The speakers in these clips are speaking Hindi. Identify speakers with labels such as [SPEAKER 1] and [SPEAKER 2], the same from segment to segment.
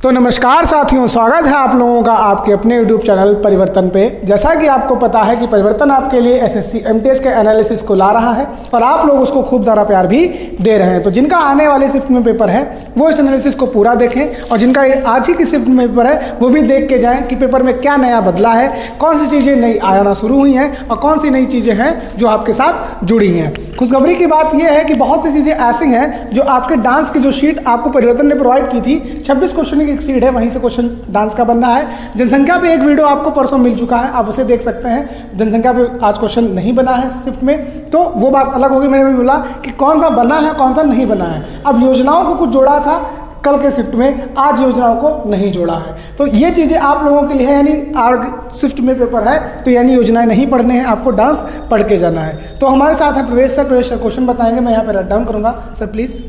[SPEAKER 1] तो नमस्कार साथियों, स्वागत है आप लोगों का आपके अपने YouTube चैनल परिवर्तन पे। जैसा कि आपको पता है कि परिवर्तन आपके लिए एसएससी एमटीएस के एनालिसिस को ला रहा है और आप लोग उसको खूब ज़्यादा प्यार भी दे रहे हैं। तो जिनका आने वाली शिफ्ट में पेपर है वो इस एनालिसिस को पूरा देखें और जिनका आज ही की शिफ्ट में पेपर है वो भी देख के जाएँ कि पेपर में क्या नया बदला है, कौन सी चीज़ें नई आना शुरू हुई हैं और कौन सी नई चीज़ें हैं जो आपके साथ जुड़ी हैं। खुशखबरी की बात यह है कि बहुत सी चीज़ें ऐसी हैं जो आपके डांस की जो शीट आपको परिवर्तन ने प्रोवाइड की थी, 26 क्वेश्चन की एक सीट है, वहीं से क्वेश्चन डांस का बनना है। जनसंख्या पे एक वीडियो आपको परसों मिल चुका है, आप उसे देख सकते हैं। जनसंख्या पे आज क्वेश्चन नहीं बना है शिफ्ट में, तो वो बात अलग होगी। मैंने भी बोला कि कौन सा बना है कौन सा नहीं बना है। अब योजनाओं को कुछ जोड़ा था कल के शिफ्ट में, आज योजनाओं को नहीं जोड़ा है। तो ये चीज़ें आप लोगों के लिए है, यानी आज शिफ्ट में पेपर है तो यानी योजनाएं नहीं पढ़ने हैं, आपको डांस पढ़ के जाना है। तो हमारे साथ है प्रवेश सर क्वेश्चन बताएंगे। मैं यहाँ पे राइट डाउन करूँगा सर प्लीज़।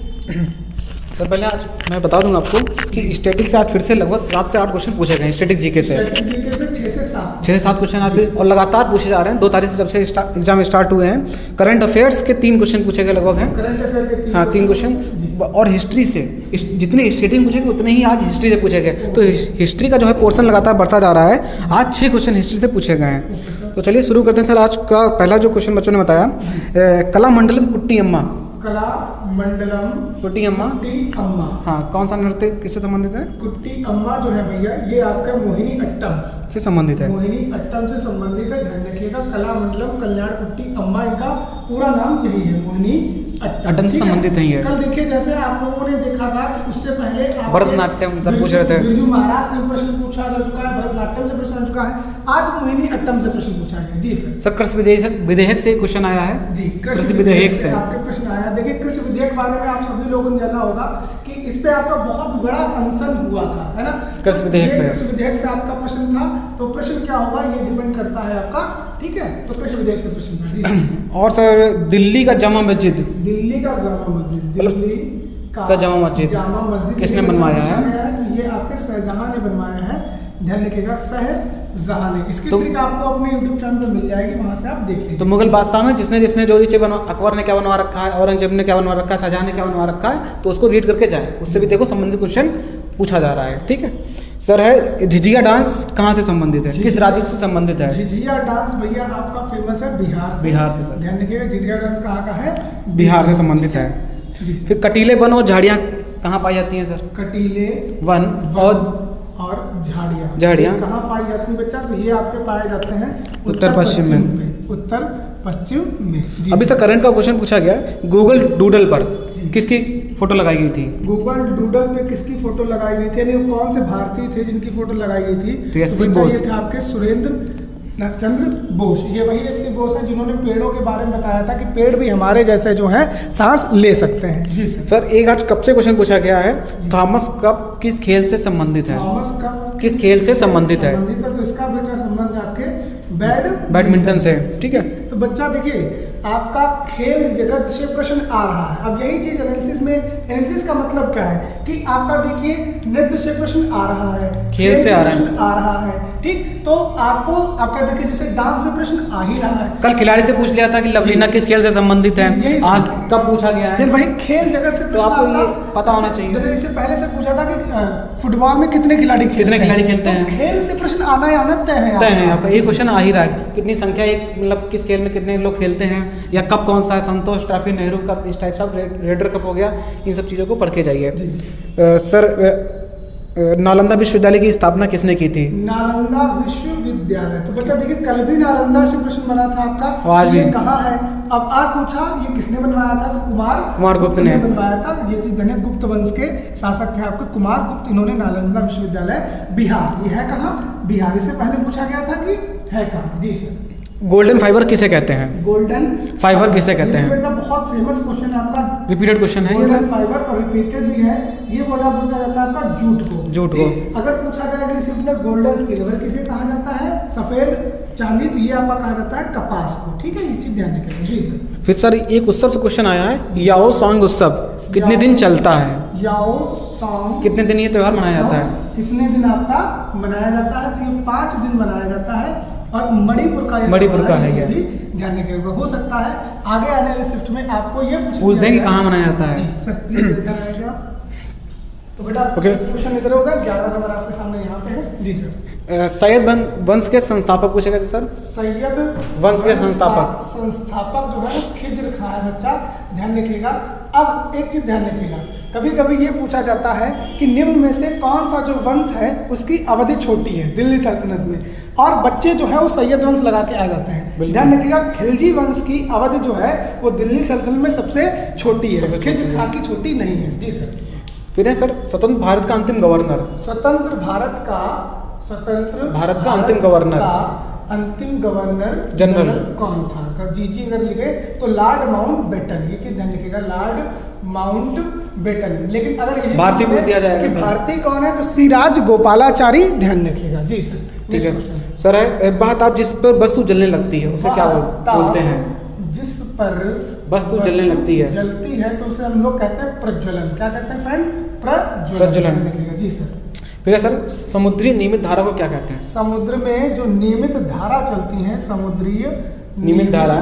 [SPEAKER 2] सर पहले आज मैं बता दूंगा आपको कि स्टैटिक से आज फिर से लगभग 7 से 8 क्वेश्चन पूछे गए स्टैटिक जीके से। 6 से 7 क्वेश्चन आज भी और लगातार पूछे जा रहे हैं। 2 तारीख से जब से एग्जाम स्टार्ट हुए हैं। करंट अफेयर्स के 3 क्वेश्चन पूछे गए लगभग हैं।
[SPEAKER 1] करंट अफेयर के
[SPEAKER 2] 3 क्वेश्चन और हिस्ट्री से जितने स्टेटिंग पूछेंगे उतने ही आज हिस्ट्री से पूछे गए। तो हिस्ट्री का जो है पोर्शन लगातार बढ़ता जा रहा है। आज 6 क्वेश्चन हिस्ट्री से पूछे गए हैं। तो चलिए शुरू करते हैं सर। आज का पहला जो क्वेश्चन बच्चों ने बताया, कला मंडलम कुट्टी अम्मा।
[SPEAKER 1] कला मंडलम
[SPEAKER 2] कुट्टी अम्मा, हाँ, कौन सा नृत्य किससे संबंधित है?
[SPEAKER 1] कुट्टी अम्मा जो है भैया ये आपका मोहिनी अट्टम
[SPEAKER 2] से संबंधित है।
[SPEAKER 1] मोहिनी अट्टम से संबंधित है। ध्यान रखिएगा, कला मंडलम कल्याण कुट्टी अम्मा, इनका पूरा नाम यही है, मोहिनी
[SPEAKER 2] अट्टम से संबंधित है।
[SPEAKER 1] कल देखिए जैसे आप लोगों ने देखा था कि उससे पहले
[SPEAKER 2] भरतनाट्यम जब पूछ रहे थे,
[SPEAKER 1] बिरजू महाराज से प्रश्न पूछा जा चुका है, भरतनाट्यम से प्रश्न आ चुका है, आज मोहिनी अट्टम से प्रश्न पूछा गया। जी सर।
[SPEAKER 2] कृषि विधेयक से क्वेश्चन आया है
[SPEAKER 1] जी,
[SPEAKER 2] कृषि विधेयक से
[SPEAKER 1] आपके प्रश्न आया। देखिए कृषि विधेयक के बारे में आप सभी लोगों ने जाना होगा कि इस पे आपका बहुत बड़ा अनशन हुआ था, है ना? कृषि विधेयक से आपका प्रश्न था। तो प्रश्न क्या होगा ये डिपेंड करता है आपका, ठीक है? तो कृषि विधेयक से प्रश्न।
[SPEAKER 2] और सर दिल्ली का जामा मस्जिद,
[SPEAKER 1] दिल्ली का जामा मस्जिद
[SPEAKER 2] किसने बनवाया है?
[SPEAKER 1] तो ये आपके शाहजहां ने बनवाया है। ध्यान रखिएगा, शाहजहां ने। इसकी ट्रिक आपको अपने YouTube चैनल पर मिल जाएगी, वहां से आप देख लीजिए।
[SPEAKER 2] तो मुगल बादशाह में जिसने जो चीज़ अकबर ने क्या बनवा रखा है, औरंगजेब ने क्या बनवा रखा है, शाहजहां ने क्या बनवा रखा है, तो उसको रीड करके जाए, उससे भी देखो संबंधित क्वेश्चन पूछा जा रहा है। ठीक है सर। है झिझिया डांस कहाँ से संबंधित है, किस राज्य से संबंधित है?
[SPEAKER 1] झिझिया डांस भैया आपका फेमस है बिहार से सर। ध्यान रखिएगा, झिझिया डांस कहाँ का है?
[SPEAKER 2] बिहार से संबंधित है। फिर कटीले वन और झाड़ियाँ कहाँ पाई जाती हैं सर?
[SPEAKER 1] कटीले
[SPEAKER 2] वन और झाड़ियाँ
[SPEAKER 1] कहाँ पाई जाती है बच्चा? तो ये आपके पाए जाते हैं
[SPEAKER 2] उत्तर पश्चिम में।
[SPEAKER 1] उत्तर पश्चिम में।
[SPEAKER 2] अभी सर करंट का क्वेश्चन पूछा गया, गूगल डूडल पर किसकी फोटो लगाई गई थी?
[SPEAKER 1] गूगल डूडल पे किसकी फोटो लगाई गई थी, यानी कौन से भारतीय थे जिनकी फोटो लगाई गई थी?
[SPEAKER 2] तो एस.सी. बोस
[SPEAKER 1] थे आपके सुरेंद्र चंद्र बोस। ये वही एस.सी. बोस है जिन्होंने पेड़ों के बारे में बताया था कि पेड़ भी हमारे जैसे जो है सांस ले सकते हैं। जी सर।
[SPEAKER 2] एक आज कब से क्वेश्चन पूछा गया है, थॉमस कप किस खेल से संबंधित है?
[SPEAKER 1] थॉमस कप
[SPEAKER 2] किस खेल से संबंधित है?
[SPEAKER 1] तो इसका बेटा संबंध आपके
[SPEAKER 2] बैडमिंटन से। ठीक है।
[SPEAKER 1] तो बच्चा देखिए आपका खेल जगत से प्रश्न आ रहा है। अब यही चीज एनालिसिस का मतलब क्या है कि आपका देखिए नृत्य से प्रश्न आ रहा है,
[SPEAKER 2] खेल से आ
[SPEAKER 1] रहा है। ठीक, तो आपको आपका देखिए जैसे डांस से प्रश्न आ ही रहा है।
[SPEAKER 2] कल खिलाड़ी से पूछ लिया था कि लवलीना किस खेल से संबंधित है, आज कब पूछा गया है?
[SPEAKER 1] भाई खेल जगत से
[SPEAKER 2] तो आपको ये पता होना चाहिए।
[SPEAKER 1] जैसे इससे पहले से पूछा था कि फुटबॉल में कितने खिलाड़ी खेलते हैं। खेल से प्रश्न आना तय है
[SPEAKER 2] आपका। ये क्वेश्चन आ ही रहा है, कितनी संख्या एक मतलब किस खेल में कितने लोग खेलते हैं, या कप कौन सा है, संतोष ट्रॉफी, नेहरू कप, इस टाइप से रेडर कप हो गया। इन सब चीज़ों को पढ़ के जाइए। सर नालंदा विश्वविद्यालय की स्थापना किसने की थी?
[SPEAKER 1] नालंदा विश्वविद्यालय। तो बच्चा देखिए कल भी नालंदा से प्रश्न बना था आपका,
[SPEAKER 2] आज भी
[SPEAKER 1] कहाँ है। अब आज पूछा ये किसने बनवाया था, तो कुमार गुप्त ने बनवाया था। ये चीज धन्य गुप्त वंश के शासक थे आपके कुमार गुप्त, इन्होंने नालंदा विश्वविद्यालय बिहार, ये है कहाँ? बिहार। इससे पहले पूछा गया था कि है कहाँ? जी सर।
[SPEAKER 2] गोल्डन फाइबर किसे कहते हैं?
[SPEAKER 1] गोल्डन
[SPEAKER 2] फाइबर किसे कहते हैं?
[SPEAKER 1] बेटा बहुत फेमस क्वेश्चन है आपका,
[SPEAKER 2] रिपीटेड क्वेश्चन है।
[SPEAKER 1] गोल्डन फाइबर और रिपीटेड भी है। ये बोला जाता है आपका जूट को। अगर पूछा गया कि सिर्फ गोल्डन सिल्वर किसे कहा जाता है, सफेद चांदी, तो ये आपका कहा जाता है कपास को। ठीक है, ये चीज ध्यान रखिएगा। जी सर।
[SPEAKER 2] फिर सर एक उत्सव से क्वेश्चन आया है, याओ सांग उत्सव कितने दिन चलता है?
[SPEAKER 1] याओ सांग कितने
[SPEAKER 2] दिन ये त्योहार मनाया जाता है?
[SPEAKER 1] कितने दिन आपका मनाया जाता है? तो ये 5 दिन मनाया जाता है। और मणिपुर का है ये भी ध्यान रखिएगा। हो सकता है आगे आने वाले शिफ्ट में आपको ये
[SPEAKER 2] पूछ दें कि कहाँ मनाया जाता है।
[SPEAKER 1] सर तो बेटा क्वेश्चन इधर होगा, 11 नंबर आपके सामने यहाँ पे है जी सर।
[SPEAKER 2] सैयद वंश के संस्थापक पूछेगा जी सर।
[SPEAKER 1] सैयद
[SPEAKER 2] वंश के संस्थापक
[SPEAKER 1] जो है वो खिज्र खां है बच्चा, ध्यान रखिएगा। अब एक चीज ध्यान रखिएगा, कभी कभी ये पूछा जाता है कि निम्न में से कौन सा जो वंश है उसकी अवधि छोटी है दिल्ली सल्तनत में, और बच्चे जो है वो सैयद वंश लगा के आ जाते हैं। ध्यान रखिएगा, खिलजी वंश की अवधि जो है वो दिल्ली सल्तनत में सबसे छोटी है, खिज्र खां की छोटी नहीं है जी सर।
[SPEAKER 2] फिर है सर स्वतंत्र भारत का अंतिम गवर्नर।
[SPEAKER 1] स्वतंत्र भारत का अंतिम गवर्नर जनरल कौन था? अगर जी अगर लिखे तो लॉर्ड माउंट बेटन, ये चीज ध्यान रखिएगा, लॉर्ड माउंट बेटन। लेकिन अगर यही
[SPEAKER 2] भारतीय पूछ दिया जाएगा
[SPEAKER 1] कि भारतीय कौन है तो सिराज गोपालाचारी, ध्यान रखिएगा जी सर।
[SPEAKER 2] ठीक है सर। है बात आप जिस पर वस्तु जलने लगती है उसे क्या बोलते हैं?
[SPEAKER 1] जिस पर
[SPEAKER 2] वस्तु जलने लगती है,
[SPEAKER 1] जलती है तो उसे हम लोग कहते हैं प्रज्वलन। क्या कहते हैं फ्रेंड? प्रज्वलन जी सर।
[SPEAKER 2] फिर सर समुद्री नियमित धारा को क्या कहते हैं?
[SPEAKER 1] समुद्र में जो नियमित धारा चलती है, समुद्रीय
[SPEAKER 2] नियमित धारा।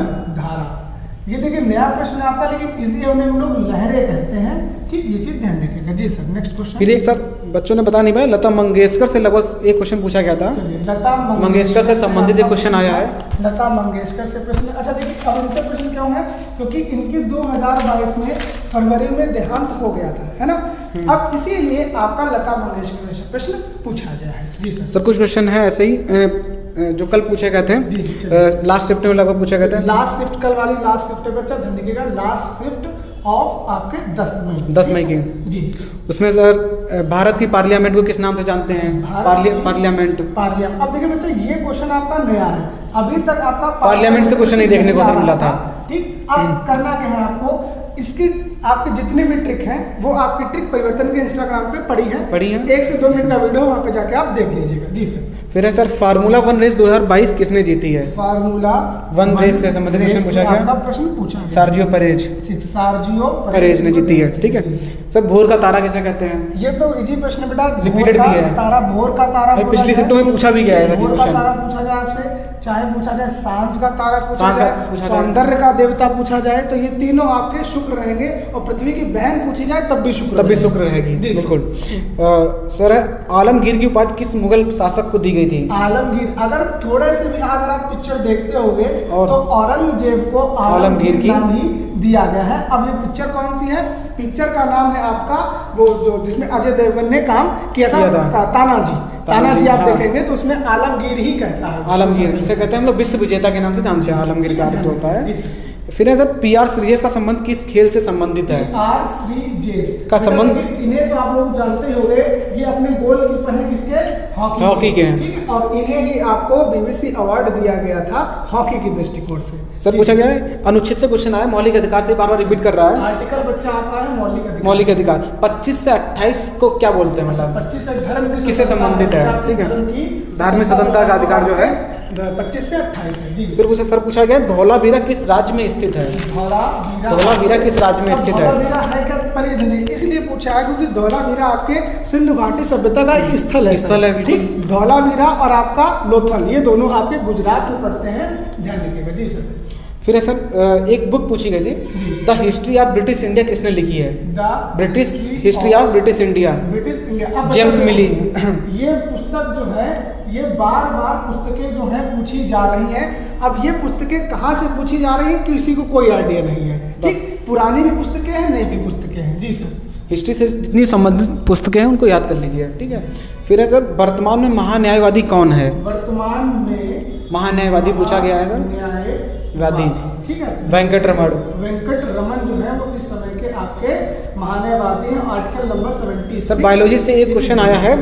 [SPEAKER 1] ये देखिए नया प्रश्न है आपका, लेकिन इजी है, उन्हें हम लोग लहरें कहते हैं। ठीक, ये चीज ध्यान रखिएगा जी सर। Next question.
[SPEAKER 2] फिर एक सर बच्चों ने बता नहीं पाया, लता मंगेशकर से लगभग एक क्वेश्चन पूछा गया था।
[SPEAKER 1] लता
[SPEAKER 2] मंगेशकर से संबंधित एक क्वेश्चन आया है।
[SPEAKER 1] लता मंगेशकर से प्रश्न, अच्छा देखिए अब इनसे प्रश्न क्यों है, क्योंकि इनकी 2022 में फरवरी में देहांत हो गया था, है ना। अब इसीलिए आपका लता मंगेशकर से प्रश्न पूछा गया है जी सर।
[SPEAKER 2] सर कुछ क्वेश्चन है ऐसे ही जो कल पूछे गए थे, लास्ट शिफ्ट में लगभग पूछे गए थे।
[SPEAKER 1] लास्ट शिफ्ट कल वाली लास्ट शिफ्ट है बच्चा, ध्यान रखिएगा, लास्ट शिफ्ट ऑफ आपके 10 मई
[SPEAKER 2] की
[SPEAKER 1] जी।
[SPEAKER 2] उसमें सर भारत की पार्लियामेंट को किस नाम से जानते हैं? पार्लियामेंट।
[SPEAKER 1] अब देखिए बच्चा ये क्वेश्चन आपका नया है, अभी तक आपका
[SPEAKER 2] पार्लियामेंट से क्वेश्चन नहीं देखने को सर मिला था।
[SPEAKER 1] ठीक, अब करना क्या है आपको, इसकी आपके जितने भी ट्रिक हैं वो आपकी ट्रिक परिवर्तन के इंस्टाग्राम पे पड़ी है 1 से 2 मिनट का वीडियो, वहाँ पे जाके आप देख लीजिएगा जी सर।
[SPEAKER 2] फिर है सर फार्मूला 1 रेस 2022 किसने जीती है?
[SPEAKER 1] फार्मूला
[SPEAKER 2] 1 रेस से संबंधित क्वेश्चन पूछा गया।
[SPEAKER 1] आपका प्रश्न पूछा गया।
[SPEAKER 2] सार्जियो परेज ने जीती है। ठीक है सर। भोर का तारा किसे कहते हैं?
[SPEAKER 1] ये तो इजी प्रश्न बेटा,
[SPEAKER 2] रिपीटेड भी है।
[SPEAKER 1] तारा, भोर का तारा
[SPEAKER 2] पिछली शिफ्ट में पूछा भी गया है।
[SPEAKER 1] भोर का तारा पूछा जाए आपसे, चाहे पूछा जाए सांझ का तारा पूछा जाए, सौंदर्य का देवता पूछा जाए, तो ये तीनों आपके शुक्र रहेंगे, और पृथ्वी की बहन पूछी जाए तब भी शुक्र रहेगी।
[SPEAKER 2] बिल्कुल सर। आलमगीर की उपाधि किस मुगल शासक को दी गई थी?
[SPEAKER 1] आलमगीर, अगर थोड़े से भी अगर आप पिक्चर देखते होंगे तो औरंगजेब को आलमगीर की नाम ही दिया गया है। अब ये पिक्चर कौन सी है? पिक्चर का नाम है आपका वो जो जिसमें अजय देवगन ने काम किया था, तानाजी आप देखेंगे तो उसमें आलमगीर ही कहता है।
[SPEAKER 2] आलमगीर जिसे कहते हैं हम लोग विश्व विजेता के नाम से जानते हैं, आलमगीर का अर्थ होता है। फिर है सर पीआर श्रीजेश का संबंध किस खेल से संबंधित है?
[SPEAKER 1] पीआर श्रीजेश
[SPEAKER 2] का संबंध,
[SPEAKER 1] इन्हें तो आप लोग जानते ही होंगे, ये अपने गोलकीपर हैं किसके? हॉकी के हैं। ठीक है, और इन्हें ही आपको बीबीसी अवार्ड दिया गया था हॉकी की दृष्टिकोण से।
[SPEAKER 2] सर पूछा गया है, अनुच्छेद से क्वेश्चन आया, मौलिक अधिकार से बार बार रिपीट कर रहा है।
[SPEAKER 1] आर्टिकल बच्चा आपका है
[SPEAKER 2] मौलिक अधिकार। 25 से 28 को क्या बोलते हैं? मतलब
[SPEAKER 1] 25 से धर्म
[SPEAKER 2] किससे संबंधित है? ठीक है, धार्मिक स्वतंत्रता का अधिकार जो है
[SPEAKER 1] 25 से 28 है जी।
[SPEAKER 2] फिर सर पूछा गया धौलावीरा किस राज्य में स्थित है? धौलावीरा किस राज्य में स्थित है?
[SPEAKER 1] इसलिए पूछा है क्योंकि धौलावीरा आपके सिंधु घाटी सभ्यता का एक स्थल है। ठीक, धौलावीरा और आपका लोथल, ये दोनों आपके गुजरात में पड़ते हैं, ध्यान रखिएगा जी सर।
[SPEAKER 2] फिर सर एक बुक पूछी गई थी, the history of British India किसने लिखी है?
[SPEAKER 1] The
[SPEAKER 2] British history of British India, James Mill.
[SPEAKER 1] ये पुस्तक जो है ये बार बार पुस्तकें जो है पूछी जा रही हैं। अब ये पुस्तकें कहाँ से पूछी जा रही हैं किसी को कोई आइडिया नहीं है। ठीक, पुरानी भी पुस्तकें हैं, नई भी पुस्तकें हैं जी सर।
[SPEAKER 2] हिस्ट्री से जितनी संबंधित पुस्तकें हैं उनको याद कर लीजिए। ठीक है। फिर है सर वर्तमान में महान्यायवादी कौन है? वर्तमान में महान्यायवादी पूछा गया है सर, न्यायवादी। ठीक है, वेंकट रमन जो है वो इस समय के आपके महान्यायवादी हैं। Article number 76। सर बायोलॉजी से एक क्वेश्चन आया है,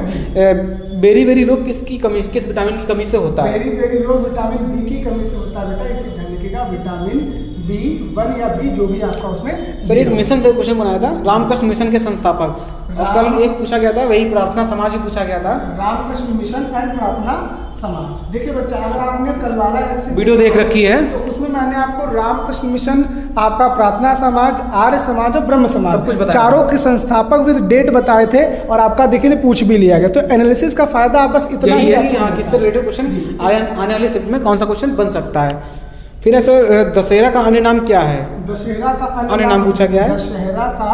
[SPEAKER 2] बेरी रोग किसकी कमी, किस विटामिन की कमी से होता है?
[SPEAKER 1] बेरी रोग विटामिन बी की कमी से होता है बेटा, एक चीज ध्यान रखिएगा, विटामिन B1 या B जो भी आपका उसमें।
[SPEAKER 2] सर एक मिशन से क्वेश्चन बनाया था, रामकृष्ण मिशन के संस्थापक, और कल एक पूछा गया था वही प्रार्थना समाज भी पूछा गया था।
[SPEAKER 1] रामकृष्ण मिशन एंड प्रार्थना समाज। देखिए बच्चा, अगर आपने कल वाला
[SPEAKER 2] वीडियो देख रखी है
[SPEAKER 1] तो उसमें मैंने आपको रामकृष्ण मिशन, आपका प्रार्थना समाज, आर्य समाज और ब्रह्म समाज
[SPEAKER 2] सब कुछ बताया,
[SPEAKER 1] चारों के संस्थापक विद डेट बताए थे, और आपका देखिए पूछ भी लिया गया। तो एनालिसिस का फायदा आप बस इतना ही है कि
[SPEAKER 2] हाँ किससे रिलेटेड क्वेश्चन आने वाले शिफ्ट में कौन सा क्वेश्चन बन सकता है। फिर सर दशहरा का अन्य नाम क्या है?
[SPEAKER 1] दशहरा का
[SPEAKER 2] अन्य नाम पूछा गया है।
[SPEAKER 1] दशहरा का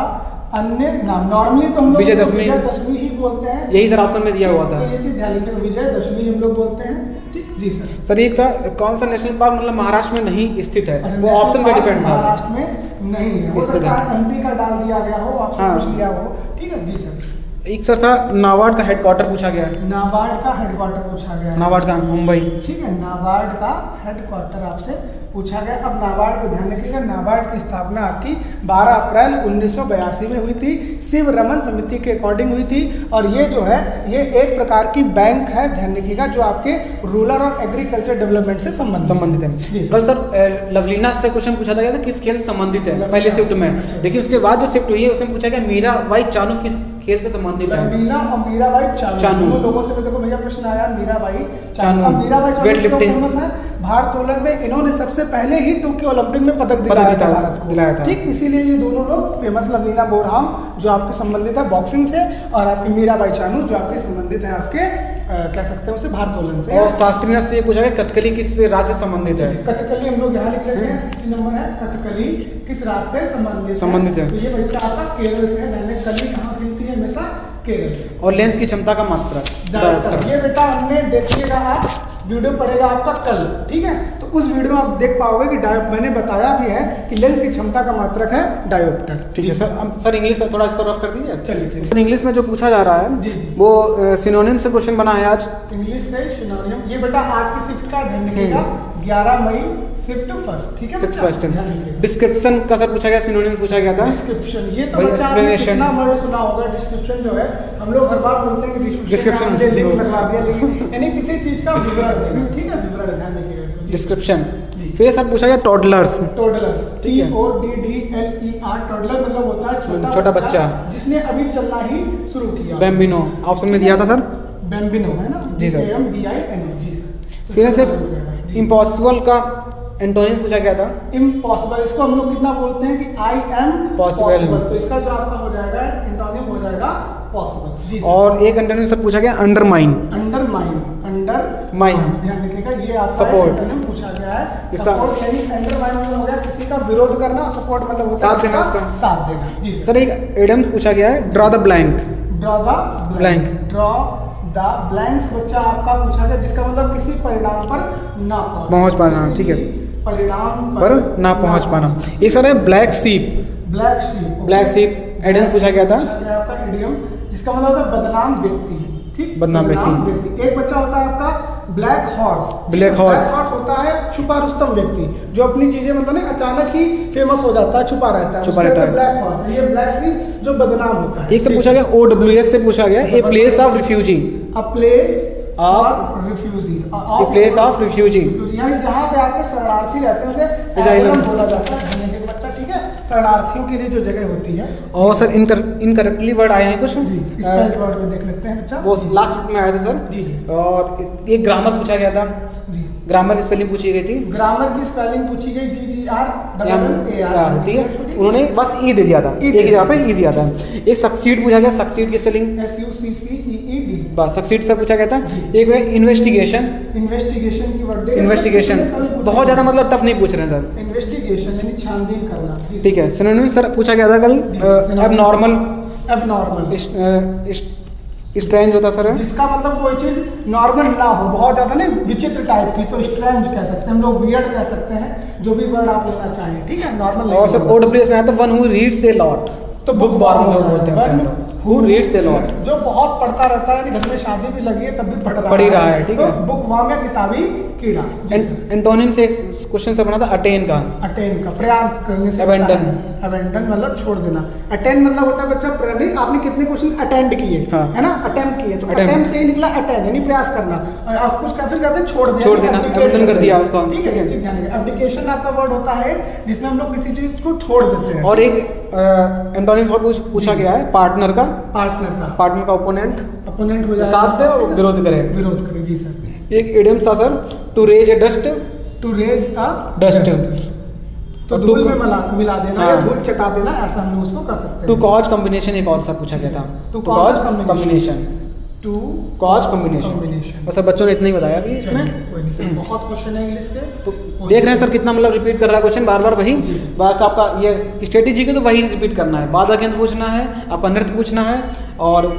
[SPEAKER 1] अन्य नाम। नॉर्मली तो हम लोग
[SPEAKER 2] विजयदशमी।
[SPEAKER 1] विजयदशमी ही बोलते हैं।
[SPEAKER 2] यही सर ऑप्शन में दिया हुआ था।
[SPEAKER 1] तो ये चीज ध्यान रखिए, विजयदशमी हम लोग बोलते हैं। ठीक जी सर।
[SPEAKER 2] सर एक था कौन सा नेशनल पार्क मतलब महाराष्ट्र में नहीं स्थित है,
[SPEAKER 1] अच्छा,
[SPEAKER 2] वो ऑप्शन पे डिपेंड था।
[SPEAKER 1] महाराष्ट्र में नहीं है, हो
[SPEAKER 2] स्थित
[SPEAKER 1] सकता
[SPEAKER 2] है।
[SPEAKER 1] है एमपी का डाल दिया गया हो, ऑप्शन
[SPEAKER 2] हाँ।
[SPEAKER 1] पूछ लिया हो। ठीक है जी सर।
[SPEAKER 2] एक सर था नाबार्ड का हेडक्वार्टर पूछा गया है।
[SPEAKER 1] नाबार्ड का हेडक्वार्टर पूछा गया है।
[SPEAKER 2] नाबार्ड का मुंबई।
[SPEAKER 1] ठीक है, नाबार्ड का हेडक्वार्टर आपसे पूछा गया। अब नाबार्ड को ध्यान रखिएगा, नाबार्ड की स्थापना आपकी 12 अप्रैल 1982 में हुई थी, शिव रमन समिति के अकॉर्डिंग हुई थी। और ये जो है ये एक प्रकार की बैंक है, ध्यान रखिएगा, जो आपके रूरल और एग्रीकल्चर डेवलपमेंट से संबंधित है।
[SPEAKER 2] है। कल सर लवलीना से क्वेश्चन पूछा था किस खेल से संबंधित है पहले शिफ्ट में, लेकिन उसके बाद जो शिफ्ट हुई है उसमें पूछा गया मीराबाई चानू किस खेल से संबंधित है।
[SPEAKER 1] लवलीना और मीराबाई चानू दोनों लोगों से देखो भैया प्रश्न आया। मीराबाई चानू, अब Mirabai Chanu
[SPEAKER 2] weight lifting
[SPEAKER 1] famous है भारोत्तोलन में, इन्होंने सबसे पहले ही टोक्यो ओलंपिक में पदक दिलाया था भारत को,
[SPEAKER 2] दिलाया था।
[SPEAKER 1] ठीक, इसीलिए ये दोनों लोग फेमस। लवलीना बोरहाम जो आपके संबंधित है बॉक्सिंग से, और आपकी मीराबाई चानू जो आपके संबंधित है आपके कह सकते हैं उसे भारोत्तोलन से।
[SPEAKER 2] और शास्त्री नृत्य से ये पूछा गया कथकली किस राज्य से संबंधित है।
[SPEAKER 1] कथकली हम लोग यहाँ लिख लेते हैं, 60 नंबर है। कथकली किस राज्य से संबंधित है? तो ये बच्चा आपका केरल से है। कली कहाँ खिलती है? हमेशा केरल।
[SPEAKER 2] और लेंस की क्षमता का मात्रक।
[SPEAKER 1] ये बेटा हमने देखिएगा, आप वीडियो पड़ेगा आपका कल, ठीक है, तो उस वीडियो में आप देख पाओगे कि मैंने बताया भी है कि लेंस की क्षमता का मात्रक है डायोप्टर।
[SPEAKER 2] ठीक है सर। सर इंग्लिश में थोड़ा इसको रफ कर दीजिए।
[SPEAKER 1] चलिए
[SPEAKER 2] सर इंग्लिश में जो पूछा जा रहा है
[SPEAKER 1] जी, जी।
[SPEAKER 2] वो सिनोनिम से क्वेश्चन बना है आज।
[SPEAKER 1] इंग्लिश से सिनोनिम, ये बेटा आज की शिफ्ट का ध्यान रखिएगा, 11 मई शिफ्ट फर्स्ट, ठीक है
[SPEAKER 2] शिफ्ट
[SPEAKER 1] बच्चा?
[SPEAKER 2] फर्स्ट।
[SPEAKER 1] ध्यान रखिएगा।
[SPEAKER 2] डिस्क्रिप्शन का सर पूछा गया, सिनोनिम पूछा गया था।
[SPEAKER 1] डिस्क्रिप्शन, ये तो
[SPEAKER 2] भाई
[SPEAKER 1] बच्चा आपने
[SPEAKER 2] explanation।
[SPEAKER 1] कितना वर्ड सुना होगा। डिस्क्रिप्शन जो है हम लोग हर बार बोलते हैं कि
[SPEAKER 2] Description।
[SPEAKER 1] मुझे लिंक लगवा दिया, लेकिन यानी किसी चीज का विवरण देना, ठीक है, विवरण ध्यान रखिएगा इसको। जी।
[SPEAKER 2] डिस्क्रिप्शन।
[SPEAKER 1] जी।
[SPEAKER 2] फिर सर पूछा गया टॉडलर्स।
[SPEAKER 1] टोडलर्स,
[SPEAKER 2] ठीक है।
[SPEAKER 1] TODDLER, टोडलर मतलब होता है
[SPEAKER 2] छोटा बच्चा
[SPEAKER 1] जिसने अभी चलना ही शुरू किया।
[SPEAKER 2] बैम्बिनो ऑप्शन में दिया था सर।
[SPEAKER 1] बैम्बिनो है ना?
[SPEAKER 2] जी सर।
[SPEAKER 1] BAMBINO, जी सर। तो
[SPEAKER 2] फिर
[SPEAKER 1] इसका
[SPEAKER 2] सर
[SPEAKER 1] मतलब हो जाएगा। जी।
[SPEAKER 2] इम्पॉसिबल का एंटोनिम पूछा गया था।
[SPEAKER 1] इम्पॉसिबल, इसको हम लोग कितना बोलते हैं कि I am
[SPEAKER 2] Possible।
[SPEAKER 1] तो इसका जो आपका हो जाएगा एंटोनिम हो जाएगा पॉसिबल। जी सर।
[SPEAKER 2] और एक एंटोनिम सर पूछा गया अंडरमाइन।
[SPEAKER 1] Undermine,
[SPEAKER 2] mine.
[SPEAKER 1] ध्यान रखिएगा, ये आपका
[SPEAKER 2] Support।
[SPEAKER 1] एंटोनिम पूछा गया है।
[SPEAKER 2] इसका-
[SPEAKER 1] सपोर्ट यानी अंडरमाइन मतलब हो गया किसी का विरोध करना, और सपोर्ट मतलब होता है
[SPEAKER 2] साथ देना
[SPEAKER 1] उसका
[SPEAKER 2] उसका।
[SPEAKER 1] साथ देना। जी
[SPEAKER 2] सर एक एडम पूछा गया है draw the blank.
[SPEAKER 1] Draw the
[SPEAKER 2] Blank।
[SPEAKER 1] Draw the blanks बच्चा आपका पूछा गया जिसका मतलब किसी परिणाम पर ना
[SPEAKER 2] पहुंच पाना,
[SPEAKER 1] किसी
[SPEAKER 2] ठीक है।
[SPEAKER 1] भी परिणाम
[SPEAKER 2] पर ना पहुंच पाना। एक सर है ब्लैक सीप।
[SPEAKER 1] ब्लैक शीप,
[SPEAKER 2] ब्लैक सीप एडम पूछा गया था।
[SPEAKER 1] आपका इडियम जिसका मतलब होता है बदनाम व्यक्ति, ठीक,
[SPEAKER 2] बदनाम व्यक्ति।
[SPEAKER 1] एक बच्चा होता है आपका black horse.
[SPEAKER 2] Black horse.
[SPEAKER 1] Black horse होता है छुपा रुस्तम व्यक्ति, जो अपनी चीजें मतलब ना अचानक ही फेमस हो जाता है, छुपा रहता है,
[SPEAKER 2] छुपा रहता है।
[SPEAKER 1] Black horse. ये ब्लैक सीप जो बदनाम होता है।
[SPEAKER 2] एक से पूछा गया OWS से पूछा गया a place of refugee.
[SPEAKER 1] A place
[SPEAKER 2] Of-
[SPEAKER 1] of refugee,
[SPEAKER 2] a place of refugee.
[SPEAKER 1] यानी जहाँ पे आपके शरणार्थी रहते हैं उसे
[SPEAKER 2] Asylum।
[SPEAKER 1] asylum बोला जाता है। ध्यान रखिएगा बच्चा, ठीक है, शरणार्थियों के लिए जो जगह होती है।
[SPEAKER 2] और सर इनकरेक्टली वर्ड आए हैं कुछ।
[SPEAKER 1] स्पेल्ड वर्ड में देख लेते हैं बच्चा।
[SPEAKER 2] वो लास्ट में आए थे सर।
[SPEAKER 1] जी, जी।
[SPEAKER 2] और एक ग्रामर पूछा गया था।
[SPEAKER 1] जी,
[SPEAKER 2] ग्रामर स्पेलिंग पूछी गई थी।
[SPEAKER 1] ग्रामर की स्पेलिंग पूछी गई, GGR
[SPEAKER 2] ठीक है, उन्होंने बस ई दे दिया था, एक ही जगह पे ई दिया था। एक सक्सीड पूछा गया, सक्सीड की स्पेलिंग
[SPEAKER 1] SUCCEED।
[SPEAKER 2] बस सक्सीड से पूछा गया था। एक है इन्वेस्टिगेशन।
[SPEAKER 1] इन्वेस्टिगेशन की वर्ड
[SPEAKER 2] इन्वेस्टिगेशन बहुत ज़्यादा मतलब टफ नहीं पूछ रहे हैं सर।
[SPEAKER 1] इन्वेस्टिगेशन यानी छानबीन करना। जी,
[SPEAKER 2] ठीक है। सिनोनिम सर पूछा गया था कल
[SPEAKER 1] synonym।
[SPEAKER 2] एबनॉर्मल,
[SPEAKER 1] एबनॉर्मल
[SPEAKER 2] स्ट्रेंज होता सर।
[SPEAKER 1] जिसका मतलब कोई चीज नॉर्मल ना हो, बहुत ज्यादा नहीं विचित्र टाइप की, तो स्ट्रेंज कह सकते हैं हम लोग, वियर्ड कह सकते हैं, जो भी वर्ड आप लेना चाहें, ठीक है, नॉर्मल।
[SPEAKER 2] और सर OWS में आया था one who reads a lot, तो बुक वार्म जो बोलते हैं हु रीड्स ए लॉट,
[SPEAKER 1] जो बहुत पढ़ता रहता है, घर में शादी भी लगी है तब भी पढ़
[SPEAKER 2] ही रहा है, ठीक
[SPEAKER 1] तो
[SPEAKER 2] है।
[SPEAKER 1] बुक वार्म या किताबी कीड़ा।
[SPEAKER 2] एंटोनिम से एक क्वेश्चन से बना था अटेन का।
[SPEAKER 1] अटेन का प्रयास करने से।
[SPEAKER 2] Abandon।
[SPEAKER 1] अबेंडन मतलब छोड़ देना। अटेन मतलब होता है बच्चा नहीं, आपने कितने क्वेश्चन अटेंड किए,
[SPEAKER 2] हाँ।
[SPEAKER 1] है ना, अटेम्प्ट किए, तो
[SPEAKER 2] Attempt।
[SPEAKER 1] अटेम्प्ट से ही निकला अटेंड यानी प्रयास करना, और आप कुछ फिर कहते हैं छोड़ देना,
[SPEAKER 2] abandon कर दिया उसको।
[SPEAKER 1] ठीक है, ये चीज ध्यान रखिए। अब्डिकेशन आपका वर्ड होता है जिसमें हम लोग किसी चीज को छोड़ देते हैं।
[SPEAKER 2] और एक एंटोनिम पूछा गया है पार्टनर का। पार्टनर का ओपोनेंट,
[SPEAKER 1] अपोनेंट हो जाएगा,
[SPEAKER 2] साथ दे और विरोध करे।
[SPEAKER 1] विरोध करे, जी सर।
[SPEAKER 2] एक इडियम था sir to raise a dust.
[SPEAKER 1] To raise a
[SPEAKER 2] dust.
[SPEAKER 1] तो
[SPEAKER 2] और
[SPEAKER 1] धूल
[SPEAKER 2] to-
[SPEAKER 1] में मिला देना,
[SPEAKER 2] हाँ।
[SPEAKER 1] या धूल चटा देना, ऐसा हम लोग उसको कर सकते हैं।
[SPEAKER 2] टू कॉज कॉम्बिनेशन एक और सा पूछा गया था।
[SPEAKER 1] To cause combination।
[SPEAKER 2] Combination.
[SPEAKER 1] To
[SPEAKER 2] cause combination. और सर बच्चों ने इतना ही बताया अभी इसमें।
[SPEAKER 1] कोई नहीं सर, बहुत क्वेश्चन है इंग्लिश के,
[SPEAKER 2] तो देख रहे हैं सर कितना मतलब रिपीट कर रहा है क्वेश्चन बार बार वही। बस आपका ये स्ट्रेटेजी के तो वही रिपीट करना है, बाधा केंद्र पूछना है, आपका नृत्य पूछना है, और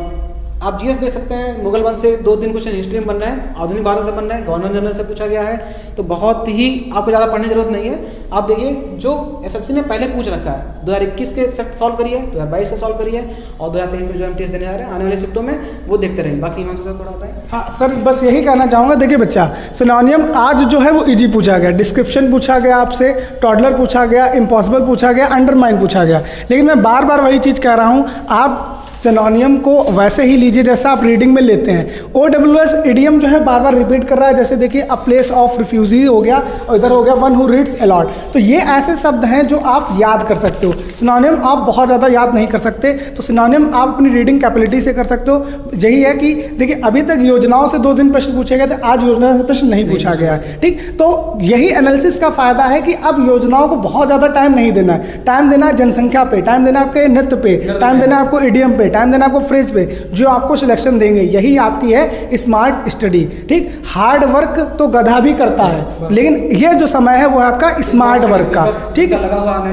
[SPEAKER 2] आप जीएस दे सकते हैं। मुगल वंश से 2-3 क्वेश्चन हिस्ट्री में बन रहे हैं, आधुनिक भारत से बन रहे हैं, गवर्नर जनरल से पूछा गया है, तो बहुत ही आपको ज़्यादा पढ़ने की जरूरत नहीं है। आप देखिए जो एसएससी ने पहले पूछ रखा है 2021 के सेट सॉल्व करिए, 2022 के सॉल्व करिए, और 2023 में जो एमटीएस देने जा रहे हैं आने वाले शिफ्टों में वो देखते रहें। बाकी हिमांशु सर थोड़ा बताएं।
[SPEAKER 1] हाँ सर, बस यही कहना चाहूँगा। देखिए बच्चा, सिनोनियम आज जो है वो इजी पूछा गया, डिस्क्रिप्शन पूछा गया आपसे, टॉडलर पूछा गया, इम्पॉसिबल पूछा गया, अंडरमाइन पूछा गया। लेकिन मैं बार बार वही चीज़ कह रहा हूँ, आप सिनोनियम को वैसे ही लीजिए जैसा आप रीडिंग में लेते हैं। OWS इडियम जो है बार बार रिपीट कर रहा है, जैसे देखिए अ प्लेस ऑफ रिफ्यूजी हो गया, और इधर हो गया वन हु रीड्स अलॉट। तो ये ऐसे शब्द हैं जो आप याद कर सकते हो। सिनोनियम आप बहुत ज़्यादा याद नहीं कर सकते, तो सिनोनियम आप अपनी रीडिंग कैपेबिलिटी से कर सकते हो। यही है कि देखिए अभी तक योजनाओं से 2 दिन प्रश्न पूछे गए थे, आज योजना से प्रश्न नहीं पूछा गया है, ठीक। तो यही एनालिसिस का फायदा है कि अब योजनाओं को बहुत ज़्यादा टाइम नहीं देना है। टाइम देना है जनसंख्या पे, टाइम देना है आपके नृत्य पे, टाइम देना है आपको इडियम पे, टाइम देना आपको फ्रेज पे, जो आपको सिलेक्शन देंगे। यही आपकी है स्मार्ट स्टडी, ठीक। हार्ड वर्क तो गधा भी करता है, लेकिन ये जो समय है वो है आपका स्मार्ट वर्क का, ठीक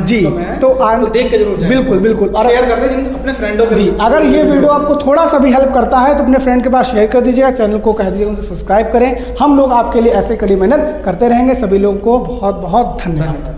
[SPEAKER 1] जी। तो
[SPEAKER 2] देख के जरूर
[SPEAKER 1] बिल्कुल बिल्कुल, और
[SPEAKER 2] शेयर कर दें अपने फ्रेंडों को
[SPEAKER 1] जी। अगर ये वीडियो आपको थोड़ा सा भी हेल्प करता है तो अपने फ्रेंड के पास शेयर कर दीजिएगा, चैनल को कह दीजिएगा उनसे सब्सक्राइब करें। हम लोग आपके लिए ऐसे कड़ी मेहनत करते रहेंगे। सभी लोगों को बहुत बहुत धन्यवाद।